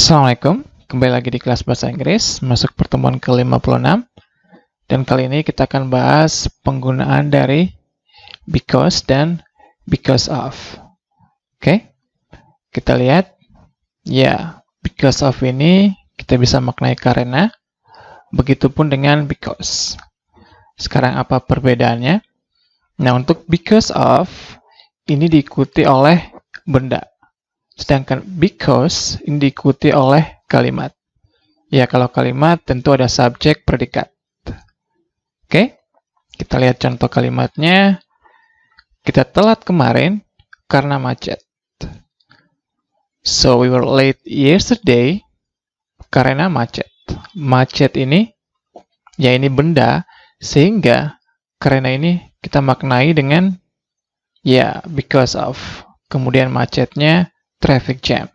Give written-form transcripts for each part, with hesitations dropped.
Assalamualaikum, kembali lagi di kelas bahasa Inggris, masuk pertemuan ke-56. Dan kali ini kita akan bahas penggunaan dari because dan because of. Oke, kita lihat. Ya, because of ini kita bisa maknai karena, begitupun dengan because. Sekarang apa perbedaannya? Nah, untuk because of, ini diikuti oleh benda. Sedangkan because ini diikuti oleh kalimat. Ya, kalau kalimat tentu ada subjek, predikat. Oke, kita lihat contoh kalimatnya. Kita telat kemarin karena macet. So, we were late yesterday karena macet. Macet ini, ya ini benda, sehingga karena ini kita maknai dengan, ya, because of. Kemudian macetnya, traffic jam.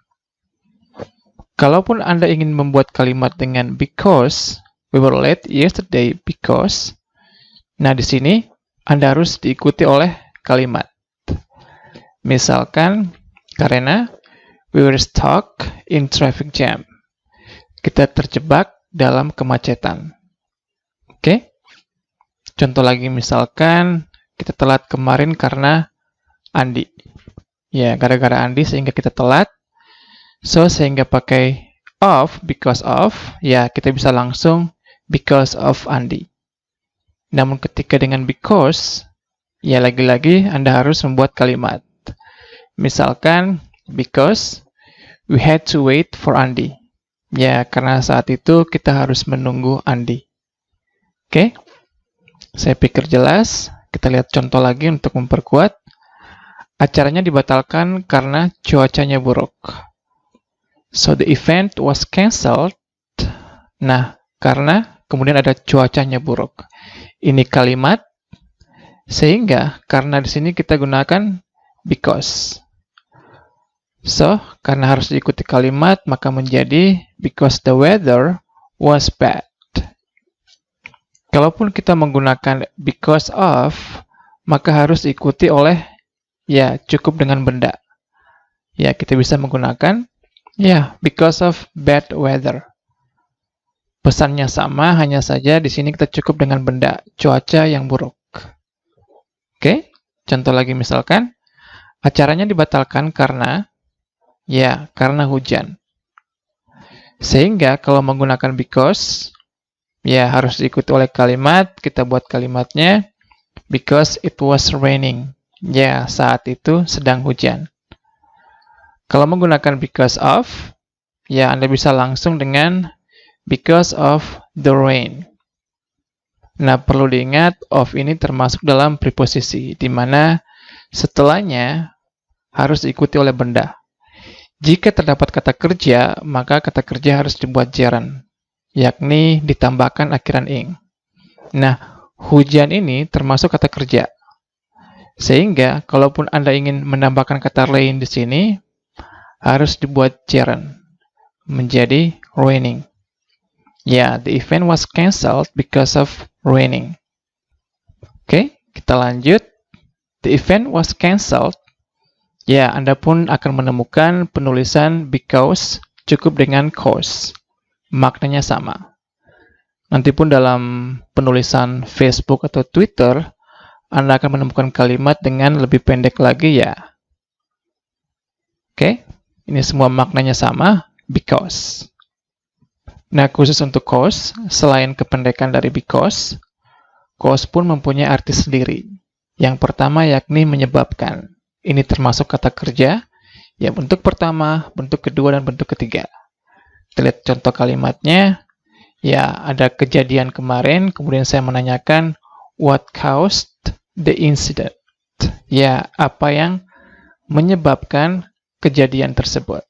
Kalaupun Anda ingin membuat kalimat dengan because, we were late yesterday because, nah di sini Anda harus diikuti oleh kalimat. Misalkan, karena we were stuck in traffic jam. Kita terjebak dalam kemacetan. Oke? Contoh lagi misalkan, kita telat kemarin karena Andi. Ya, gara-gara Andi sehingga kita telat. So, sehingga pakai of, because of, ya kita bisa langsung because of Andi. Namun ketika dengan because, ya lagi-lagi Anda harus membuat kalimat. Misalkan, because we had to wait for Andi. Ya, karena saat itu kita harus menunggu Andi. Oke? Saya pikir jelas. Kita lihat contoh lagi untuk memperkuat. Acaranya dibatalkan karena cuacanya buruk. So, the event was cancelled. Nah, karena kemudian ada cuacanya buruk. Ini kalimat, sehingga karena di sini kita gunakan because. So, karena harus diikuti kalimat, maka menjadi because the weather was bad. Kalaupun kita menggunakan because of, maka harus diikuti oleh, ya, cukup dengan benda. Ya, kita bisa menggunakan, ya, because of bad weather. Pesannya sama, hanya saja di sini kita cukup dengan benda, cuaca yang buruk. Oke, contoh lagi misalkan, acaranya dibatalkan karena, ya, karena hujan. Sehingga kalau menggunakan because, ya, harus diikuti oleh kalimat, kita buat kalimatnya, because it was raining. Ya, saat itu sedang hujan. Kalau menggunakan because of, ya Anda bisa langsung dengan because of the rain. Nah, perlu diingat, of ini termasuk dalam preposisi, di mana setelahnya harus diikuti oleh benda. Jika terdapat kata kerja, maka kata kerja harus dibuat gerund, yakni ditambahkan akhiran ing. Nah, hujan ini termasuk kata kerja. Sehingga, kalaupun Anda ingin menambahkan kata rain di sini, harus dibuat gerund, menjadi raining. Ya, the event was cancelled because of raining. Oke, kita lanjut. The event was cancelled. Ya, Anda pun akan menemukan penulisan because cukup dengan cause. Maknanya sama. Nanti pun dalam penulisan Facebook atau Twitter, Anda akan menemukan kalimat dengan lebih pendek lagi, ya. Oke, ini semua maknanya sama, because. Nah, khusus untuk cause, selain kependekan dari because, cause pun mempunyai arti sendiri. Yang pertama yakni menyebabkan. Ini termasuk kata kerja, ya bentuk pertama, bentuk kedua, dan bentuk ketiga. Kita lihat contoh kalimatnya. Ya, ada kejadian kemarin, kemudian saya menanyakan, what caused the incident? Ya, apa yang menyebabkan kejadian tersebut?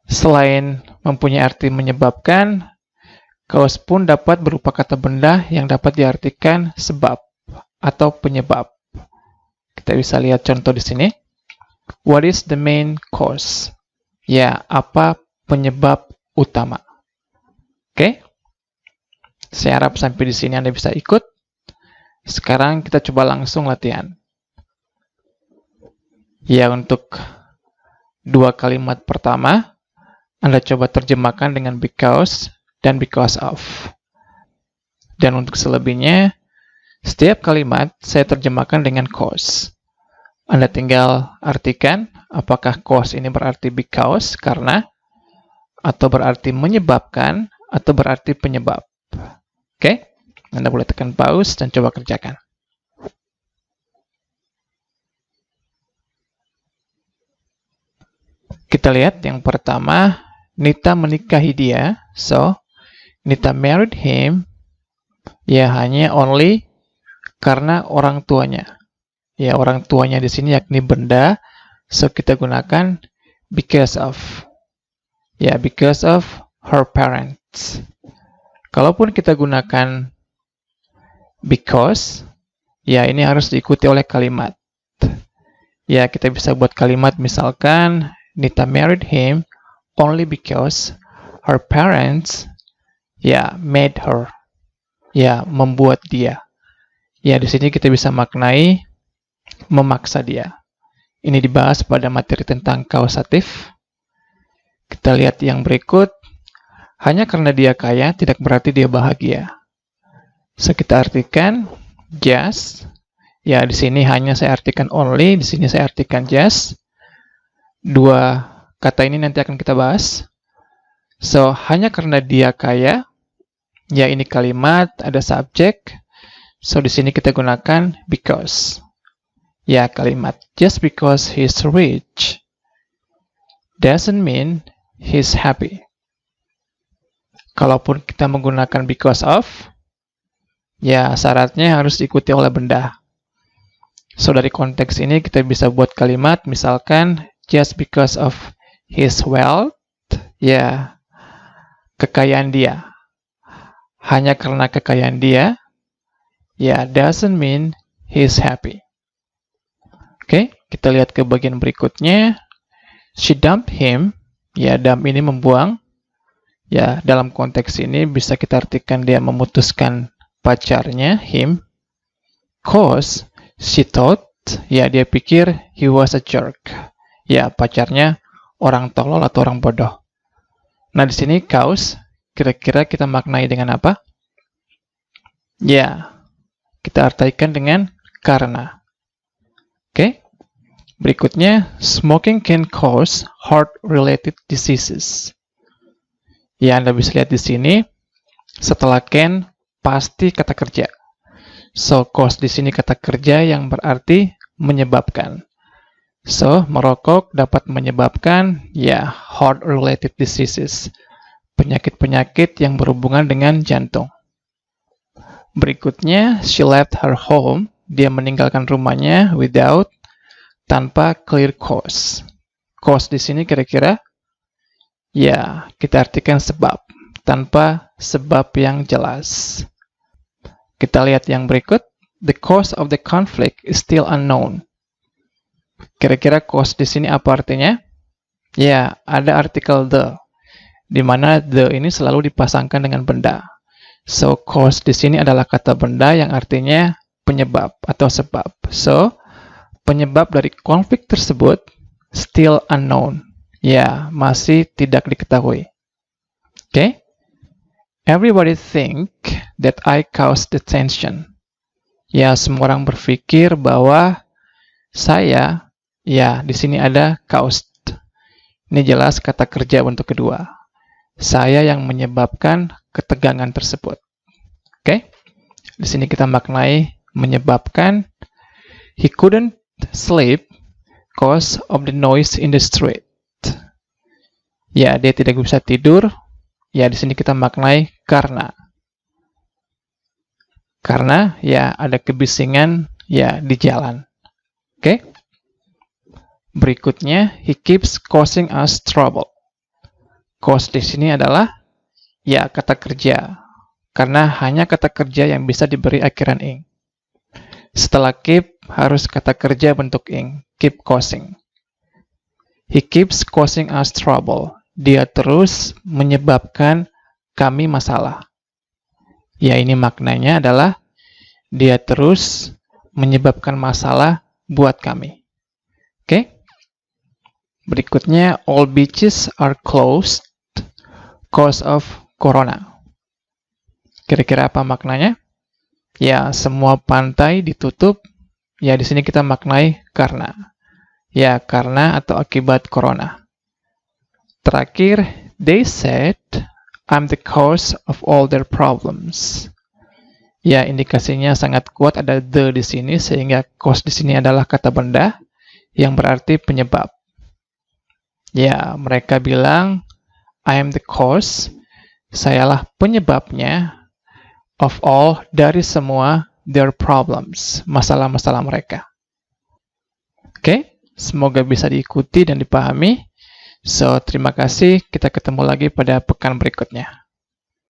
Selain mempunyai arti menyebabkan, cause pun dapat berupa kata benda yang dapat diartikan sebab atau penyebab. Kita bisa lihat contoh di sini. What is the main cause? Ya, apa penyebab utama? Oke, saya harap sampai di sini Anda bisa ikut. Sekarang kita coba langsung latihan. Ya, untuk dua kalimat pertama, Anda coba terjemahkan dengan because dan because of. Dan untuk selebihnya, setiap kalimat saya terjemahkan dengan cause. Anda tinggal artikan apakah cause ini berarti because, karena, atau berarti menyebabkan, atau berarti penyebab. Oke? Anda boleh tekan pause dan coba kerjakan. Kita lihat yang pertama, Nita menikahi dia. So, Nita married him. Ya, hanya only karena orang tuanya. Ya, orang tuanya di sini yakni benda. So, kita gunakan because of. Ya, because of her parents. Kalaupun kita gunakan because, ya ini harus diikuti oleh kalimat. Ya, kita bisa buat kalimat misalkan, Nita married him only because her parents, ya, made her. Ya, membuat dia. Ya, di sini kita bisa maknai memaksa dia. Ini dibahas pada materi tentang kausatif. Kita lihat yang berikut. Hanya karena dia kaya, tidak berarti dia bahagia. So, kita artikan just. Ya, di sini hanya saya artikan only, di sini saya artikan just. Dua kata ini nanti akan kita bahas. So, hanya karena dia kaya, ya ini kalimat, ada subjek. So, di sini kita gunakan because. Ya, kalimat just because he's rich doesn't mean he's happy. Kalaupun kita menggunakan because of, ya syaratnya harus diikuti oleh benda. So, dari konteks ini kita bisa buat kalimat, misalkan, just because of his wealth, ya, kekayaan dia. Hanya karena kekayaan dia, ya, doesn't mean he's happy. Oke, kita lihat ke bagian berikutnya. She dumped him, ya, dump ini membuang. Ya, dalam konteks ini bisa kita artikan dia memutuskan pacarnya, him. Cause she thought, ya dia pikir he was a jerk. Ya, pacarnya orang tolol atau orang bodoh. Nah, di sini cause kira-kira kita maknai dengan apa? Ya, kita artikan dengan karena. Oke. Berikutnya, smoking can cause heart-related diseases. Ya, Anda bisa lihat di sini. Setelah can, pasti kata kerja. So, cause di sini kata kerja yang berarti menyebabkan. So, merokok dapat menyebabkan, ya, heart-related diseases. Penyakit-penyakit yang berhubungan dengan jantung. Berikutnya, she left her home. Dia meninggalkan rumahnya without, tanpa clear cause. Cause di sini kira-kira, ya, kita artikan sebab. Tanpa sebab yang jelas. Kita lihat yang berikut. The cause of the conflict is still unknown. Kira-kira cause di sini apa artinya? Ya, ada artikel the, di mana the ini selalu dipasangkan dengan benda. So, cause di sini adalah kata benda yang artinya penyebab atau sebab. So, penyebab dari konflik tersebut still unknown. Ya, masih tidak diketahui. Okay? Everybody think that I caused the tension. Ya, semua orang berpikir bahwa saya, ya, di sini ada caused. Ini jelas kata kerja bentuk kedua. Saya yang menyebabkan ketegangan tersebut. Oke? Di sini kita maknai menyebabkan. He couldn't sleep because of the noise in the street. Ya, dia tidak bisa tidur. Ya, di sini kita maknai karena. Karena, ya, ada kebisingan, ya, di jalan. Oke? Berikutnya, he keeps causing us trouble. Cause di sini adalah, ya, kata kerja. Karena hanya kata kerja yang bisa diberi akhiran ing. Setelah keep, harus kata kerja bentuk ing. Keep causing. He keeps causing us trouble. Dia terus menyebabkan kami masalah. Ya, ini maknanya adalah dia terus menyebabkan masalah buat kami. Oke? Berikutnya, all beaches are closed cause of corona. Kira-kira apa maknanya? Ya, semua pantai ditutup. Ya, di sini kita maknai karena. Ya, karena atau akibat corona. Terakhir, they said, I'm the cause of all their problems. Ya, indikasinya sangat kuat ada the di sini, sehingga cause di sini adalah kata benda yang berarti penyebab. Ya, mereka bilang, I am the cause, sayalah penyebabnya, of all, dari semua, their problems, masalah-masalah mereka. Oke, semoga bisa diikuti dan dipahami. So, terima kasih, kita ketemu lagi pada pekan berikutnya.